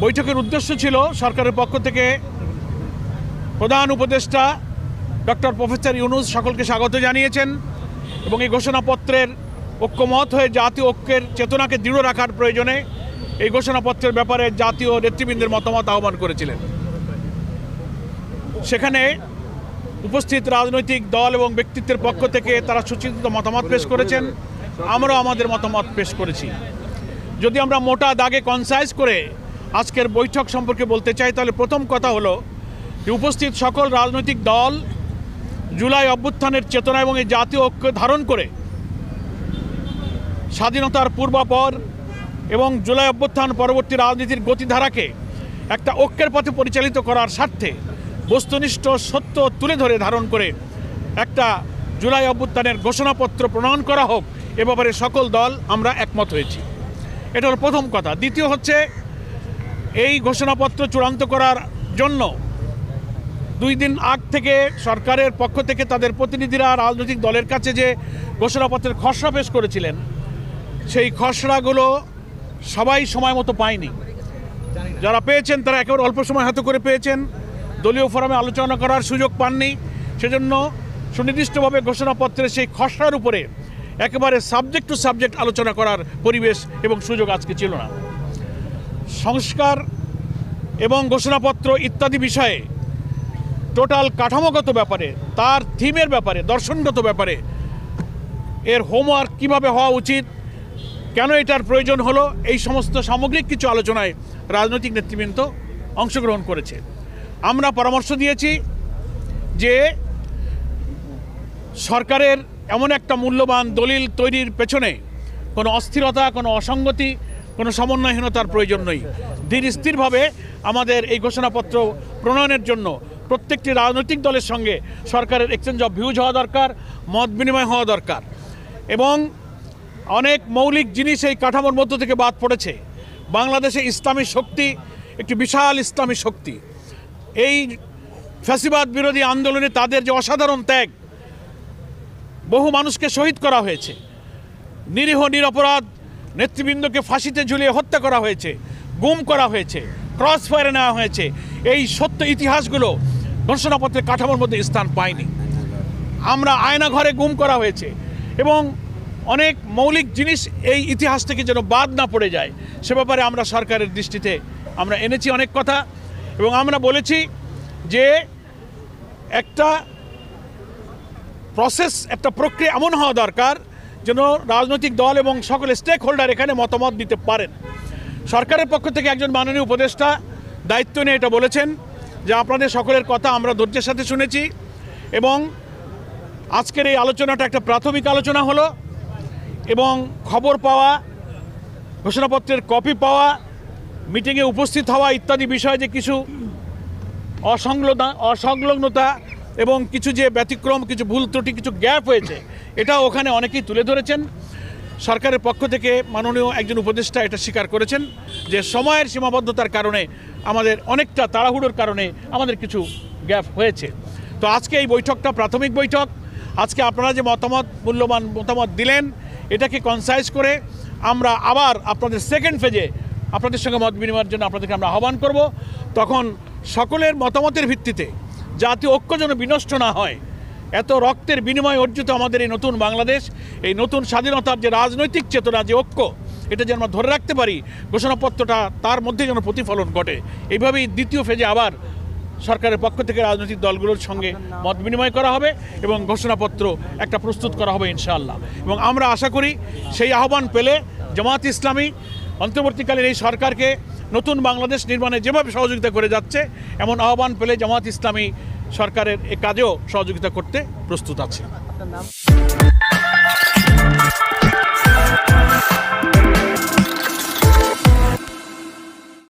বৈঠকের উদ্দেশ্য ছিল সরকারের পক্ষ থেকে প্রধান উপদেষ্টা ডক্টর প্রফেসর ইউনূস সকলকে স্বাগত জানিয়েছেন এবং এই ঘোষণাপত্রের ঐক্যমত হয়ে জাতীয় ঐক্যের চেতনাকে দৃঢ় রাখার প্রয়োজনে এই ঘোষণাপত্রের ব্যাপারে জাতীয় নেতৃবৃন্দের মতামত আহ্বান করেছিলেন। সেখানে উপস্থিত রাজনৈতিক দল এবং ব্যক্তিত্বের পক্ষ থেকে তারা সুচিন্তিত মতামত পেশ করেছেন, আমরাও আমাদের মতামত পেশ করেছি। যদি আমরা মোটা দাগে কনসাইজ করে আজকের বৈঠক সম্পর্কে বলতে চাই, তাহলে প্রথম কথা হলো যে উপস্থিত সকল রাজনৈতিক দল জুলাই অভ্যুত্থানের চেতনা এবং এই জাতীয় ঐক্য ধারণ করে স্বাধীনতার পূর্বাপর এবং জুলাই অভ্যুত্থান পরবর্তী রাজনীতির গতিধারাকে একটা ঐক্যের পথে পরিচালিত করার স্বার্থে বস্তুনিষ্ঠ সত্য তুলে ধরে ধারণ করে একটা জুলাই অভ্যুত্থানের ঘোষণাপত্র প্রণয়ন করা হোক, এ ব্যাপারে সকল দল আমরা একমত হয়েছি। এটা হলো প্রথম কথা। দ্বিতীয় হচ্ছে, এই ঘোষণাপত্র চূড়ান্ত করার জন্য 2 দিন আগ থেকে সরকারের পক্ষ থেকে তাদের প্রতিনিধিরা রাজনৈতিক দলের কাছে যে ঘোষণাপত্রের খসড়া পেশ করেছিলেন, সেই খসড়াগুলো সবাই সময় মতো পায়নি। যারা পেয়েছেন তারা একেবারে অল্প সময় হাতে করে পেয়েছেন, দলীয় ফোরামে আলোচনা করার সুযোগ পাননি। সেজন্য সুনির্দিষ্টভাবে ঘোষণাপত্রের সেই খসড়ার উপরে একেবারে সাবজেক্ট টু সাবজেক্ট আলোচনা করার পরিবেশ এবং সুযোগ আজকে ছিল না। সংস্কার এবং ঘোষণাপত্র ইত্যাদি বিষয়ে টোটাল কাঠামোগত ব্যাপারে, তার থিমের ব্যাপারে, দর্শনগত ব্যাপারে এর হোমওয়ার্ক কীভাবে হওয়া উচিত, কেন এটার প্রয়োজন হলো, এই সমস্ত সামগ্রিক কিছু আলোচনায় রাজনৈতিক নেতৃবৃন্দ অংশগ্রহণ করেছে। আমরা পরামর্শ দিয়েছি যে সরকারের এমন একটা মূল্যবান দলিল তৈরির পেছনে কোনো অস্থিরতা, কোনো অসঙ্গতি, কোনো সমন্বয়হীনতার প্রয়োজন নেই। ধীর স্থিরভাবে আমাদের এই ঘোষণাপত্র প্রণয়নের জন্য প্রত্যেকটি রাজনৈতিক দলের সঙ্গে সরকারের এক্সচেঞ্জ অফ ভিউজ হওয়া দরকার, মত বিনিময় হওয়া দরকার। এবং অনেক মৌলিক জিনিস এই কাঠামোর মধ্য থেকে বাদ পড়েছে। বাংলাদেশে ইসলামী শক্তি একটি বিশাল ইসলামী শক্তি। এই ফ্যাসিবাদ বিরোধী আন্দোলনে তাদের যে অসাধারণ ত্যাগ, বহু মানুষকে শহীদ করা হয়েছে, নিরীহ নিরপরাধ নেতৃবৃন্দকে ফাঁসিতে ঝুলিয়ে হত্যা করা হয়েছে, গুম করা হয়েছে, ক্রস ফায়ারে নেওয়া হয়েছে। এই সত্য ইতিহাসগুলো ঘোষণাপত্রের কাঠামোর মধ্যে স্থান পায়নি। আমরা আয়না ঘরে গুম করা হয়েছে এবং অনেক মৌলিক জিনিস এই ইতিহাস থেকে যেন বাদ না পড়ে যায়, সে ব্যাপারে আমরা সরকারের দৃষ্টিতে আমরা এনেছি অনেক কথা। এবং আমরা বলেছি যে একটা প্রসেস, একটা প্রক্রিয়া এমন হওয়া দরকার যেন রাজনৈতিক দল এবং সকল স্টেক হোল্ডার এখানে মতামত দিতে পারেন। সরকারের পক্ষ থেকে একজন মাননীয় উপদেষ্টা দায়িত্ব নিয়ে এটা বলেছেন যে আপনাদের সকলের কথা আমরা ধৈর্যের সাথে শুনেছি এবং আজকের এই আলোচনাটা একটা প্রাথমিক আলোচনা হলো এবং খবর পাওয়া, ঘোষণাপত্রের কপি পাওয়া, মিটিংয়ে উপস্থিত হওয়া ইত্যাদি বিষয়ে যে কিছু অসংলগ্নতা এবং কিছু যে ব্যতিক্রম, কিছু ভুল ত্রুটি, কিছু গ্যাপ হয়েছে, এটা ওখানে অনেকেই তুলে ধরেছেন। সরকারের পক্ষ থেকে মাননীয় একজন উপদেষ্টা এটা স্বীকার করেছেন যে সময়ের সীমাবদ্ধতার কারণে, আমাদের অনেকটা তাড়াহুড়োর কারণে আমাদের কিছু গ্যাপ হয়েছে। তো আজকে এই বৈঠকটা প্রাথমিক বৈঠক। আজকে আপনারা যে মূল্যবান মতামত দিলেন, এটাকে কনসাইজ করে আমরা আবার আপনাদের সেকেন্ড ফেজে আপনাদের সঙ্গে মত বিনিময়ের জন্য আপনাদেরকে আমরা আহ্বান করব। তখন সকলের মতামতের ভিত্তিতে জাতীয় ঐক্য যেন বিনষ্ট না হয়, এত রক্তের বিনিময়ে অর্জিত আমাদের এই নতুন বাংলাদেশ, এই নতুন স্বাধীনতার যে রাজনৈতিক চেতনা, যে ঐক্য, এটা যেন আমরা ধরে রাখতে পারি, ঘোষণাপত্রটা তার মধ্যে যেন প্রতিফলন ঘটে। এইভাবেই দ্বিতীয় ফেজে আবার সরকারের পক্ষ থেকে রাজনৈতিক দলগুলোর সঙ্গে মত বিনিময় করা হবে এবং ঘোষণাপত্র একটা প্রস্তুত করা হবে ইনশাআল্লাহ। এবং আমরা আশা করি সেই আহ্বান পেলে জামায়াত ইসলামী অন্তর্বর্তীকালীন এই সরকারকে নতুন বাংলাদেশ নির্মাণে যেভাবে সহযোগিতা করে যাচ্ছে, এমন আহ্বান পেলে জামায়াত ইসলামী সরকারের এ কাজেও সহযোগিতা করতে প্রস্তুত আছে।